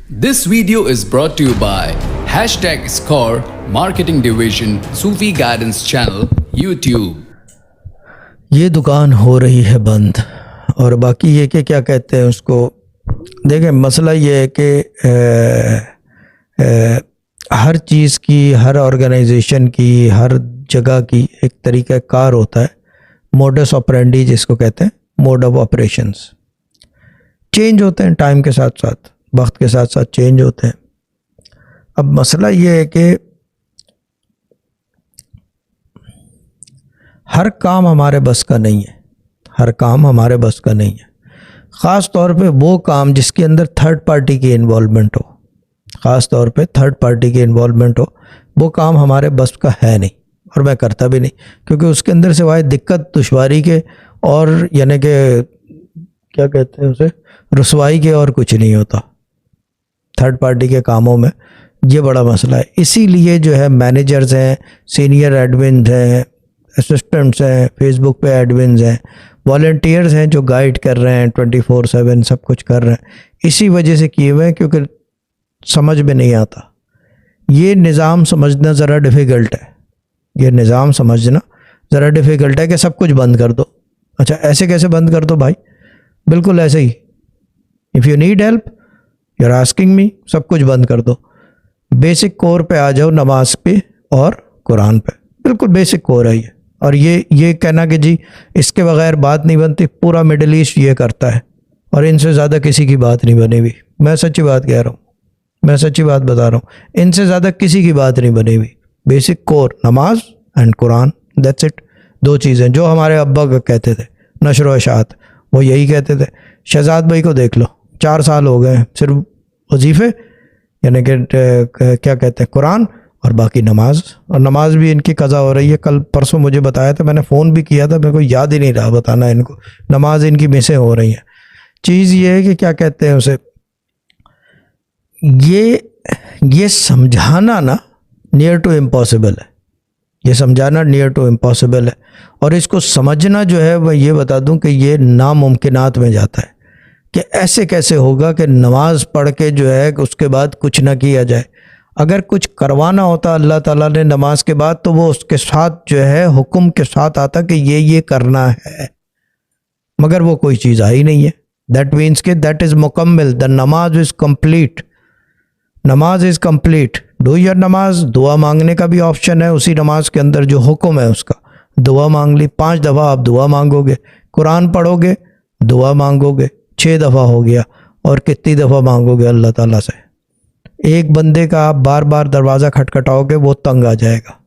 This video is brought to you by #Score Marketing Division Sufi Guidance Channel YouTube। ये दुकान हो रही है बंद और बाकी ये कि क्या कहते हैं उसको, देखें मसला ये है कि हर चीज़ की, हर ऑर्गेनाइजेशन की, हर जगह की एक तरीका कार होता है, मोडस ऑपरेंडी जिसको कहते हैं, मोड ऑफ ऑपरेशंस चेंज होते हैं टाइम के साथ साथ, वक्त के साथ साथ चेंज होते हैं। अब मसला ये है कि हर काम हमारे बस का नहीं है, हर काम हमारे बस का नहीं है। ख़ास तौर पे वो काम जिसके अंदर थर्ड पार्टी की इन्वॉल्वमेंट हो, ख़ास तौर पे थर्ड पार्टी की इन्वॉल्वमेंट हो, वो काम हमारे बस का है नहीं और मैं करता भी नहीं, क्योंकि उसके अंदर सिवाय दिक्कत दुश्वारी के और यानी कि क्या कहते हैं उसे, रुसवाई के और कुछ नहीं होता थर्ड पार्टी के कामों में। ये बड़ा मसला है। इसीलिए जो है मैनेजर्स हैं, सीनियर एडमिन हैं, असिस्टेंट्स हैं, फेसबुक पे एडमिन्स हैं, वॉलंटियर्स हैं जो गाइड कर रहे हैं 24/7 सब कुछ कर रहे हैं, इसी वजह से किए हुए हैं क्योंकि समझ में नहीं आता। ये निज़ाम समझना ज़रा डिफ़िकल्ट है, ये निज़ाम समझना ज़रा डिफ़िकल्ट है कि सब कुछ बंद कर दो। अच्छा ऐसे कैसे बंद कर दो भाई? बिल्कुल ऐसे ही, if you need help you are asking me, सब कुछ बंद कर दो। बेसिक कोर पे आ जाओ, नमाज पे और कुरान पे, बिल्कुल बेसिक कोर है ये। और ये कहना कि जी इसके बगैर बात नहीं बनती, पूरा मिडिल ईस्ट ये करता है और इनसे ज़्यादा किसी की बात नहीं बनी हुई। मैं सच्ची बात कह रहा हूँ, मैं सच्ची बात बता रहा हूँ, इनसे ज़्यादा किसी की बात नहीं बनी हुई। बेसिक कोर नमाज एंड कुरान, दैट्स इट। दो चीज़ें जो हमारे अब्बा कहते थे, नशर व इशाअत, वो यही कहते थे। शहजाद भाई को देख लो, 4 साल हो गए सिर्फ वजीफ़े यानी कि क्या कहते हैं कुरान और बाकी नमाज, और नमाज भी इनकी कज़ा हो रही है। कल परसों मुझे बताया था, मैंने फ़ोन भी किया था, मेरे को याद ही नहीं रहा बताना इनको, नमाज इनकी मिसें हो रही हैं। चीज़ ये है कि क्या कहते हैं उसे, ये समझाना ना नियर टू इम्पॉसिबल है, ये समझाना नियर टू इम्पॉसिबल है। और इसको समझना जो है मैं ये बता दूं कि ये नामुमकिनात में जाता है कि ऐसे कैसे होगा कि नमाज पढ़ के जो है उसके बाद कुछ ना किया जाए। अगर कुछ करवाना होता अल्लाह ताला ने नमाज के बाद, तो वो उसके साथ जो है हुक्म के साथ आता कि ये करना है, मगर वो कोई चीज़ आई नहीं है। दैट मीन्स कि दैट इज़ मुकम्मिल, द नमाज इज़ कंप्लीट, नमाज इज़ कंप्लीट। डू योर नमाज, दुआ मांगने का भी ऑप्शन है उसी नमाज के अंदर, जो हुक्म है उसका, दुआ मांग ली। 5 दफ़ा आप दुआ मांगोगे, कुरान पढ़ोगे, दुआ मांगोगे, 6 दफ़ा हो गया। और कितनी दफ़ा मांगोगे अल्लाह ताला से? एक बंदे का आप बार बार दरवाज़ा खटखटाओगे, वो तंग आ जाएगा।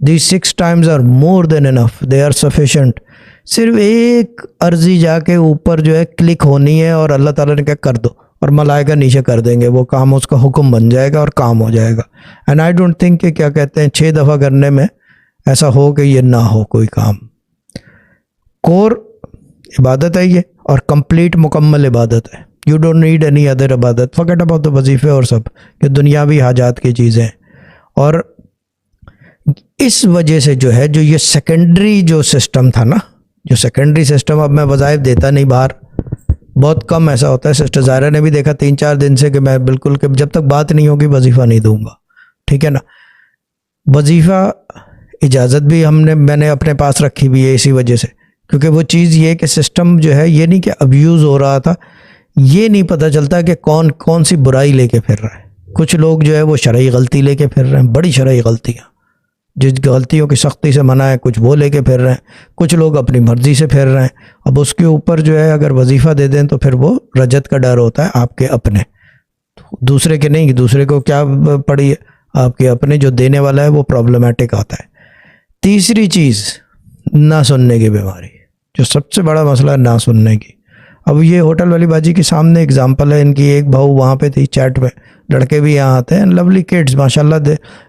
These 6 times are more than enough, they are sufficient. सिर्फ एक अर्जी जाके ऊपर जो है क्लिक होनी है और अल्लाह ताला ने क्या कर दो, और मलाइका नीचे कर देंगे, वो काम उसका हुक्म बन जाएगा और काम हो जाएगा। एंड आई डोंट थिंक कि क्या कहते हैं 6 दफ़ा करने में ऐसा हो कि ये ना हो कोई काम। कोर इबादत है ये, और कंप्लीट मुकम्मल इबादत है। You don't need any other इबादत, फॉरगेट अबाउट द वजीफ़े और सब ये दुनियावी हाजात की चीज़ें। और इस वजह से जो है, जो ये सेकेंडरी जो सिस्टम था ना, जो सेकेंडरी सिस्टम, अब मैं वज़ाइफ देता नहीं बाहर, बहुत कम ऐसा होता है। सिस्टर ज़ायरा ने भी देखा 3-4 दिन से कि मैं बिल्कुल कि जब तक बात नहीं होगी वजीफ़ा नहीं दूंगा, ठीक है ना। वजीफ़ा इजाज़त भी मैंने अपने पास रखी हुई है इसी वजह से, क्योंकि वो चीज़ ये कि सिस्टम जो है, ये नहीं कि अब्यूज़ हो रहा था, ये नहीं पता चलता कि कौन सी बुराई लेके फिर रहा है। कुछ लोग जो है वो शरई गलती लेके फिर रहे हैं, बड़ी शरई गलतियाँ, जिस गलतियों की सख्ती से मना है, कुछ वो लेके फिर रहे हैं। कुछ लोग अपनी मर्ज़ी से फिर रहे हैं। अब उसके ऊपर जो है अगर वजीफ़ा दे दें तो फिर वो रजत का डर होता है आपके अपने, दूसरे के नहीं। दूसरे को क्या पड़ी है, आपके अपने जो देने वाला है वो प्रॉब्लमेटिक आता है। तीसरी चीज़, ना सुनने की बीमारी, जो सबसे बड़ा मसला है ना सुनने की। अब ये होटल वाली बाजी के सामने एग्जांपल है इनकी। एक बहू वहाँ पे थी चैट में, लड़के भी यहाँ आते हैं, लवली किड्स माशाल्लाह,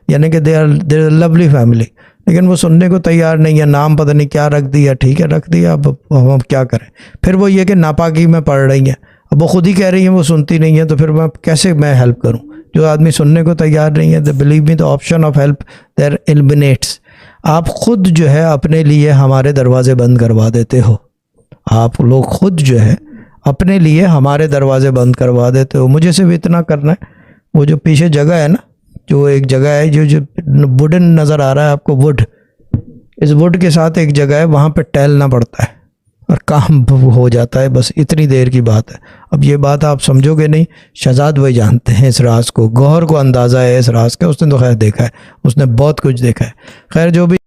यानी कि दे आर लवली फैमिली, लेकिन वो सुनने को तैयार नहीं है। नाम पता नहीं क्या रख दिया, ठीक है रख दिया, अब हम क्या करें। फिर वो ये कि नापाकी में पढ़ रही हैं, अब वो खुद ही कह रही हैं वो सुनती नहीं है, तो फिर मैं कैसे हेल्प करूँ? जो आदमी सुनने को तैयार नहीं है, the believe me the option of help there eliminates. आप खुद जो है अपने लिए हमारे दरवाजे बंद करवा देते हो, आप लोग खुद जो है अपने लिए हमारे दरवाजे बंद करवा देते हो। मुझे सिर्फ इतना करना है, वो जो पीछे जगह है ना, जो एक जगह है जो वुडन नज़र आ रहा है आपको, वुड, इस वुड के साथ एक जगह है, वहाँ पे टहलना पड़ता है और काम हो जाता है। बस इतनी देर की बात है। अब ये बात आप समझोगे नहीं, शहजाद भाई जानते हैं इस राज को, गौहर को अंदाज़ा है इस राज का, उसने तो खैर देखा है, उसने बहुत कुछ देखा है। खैर जो भी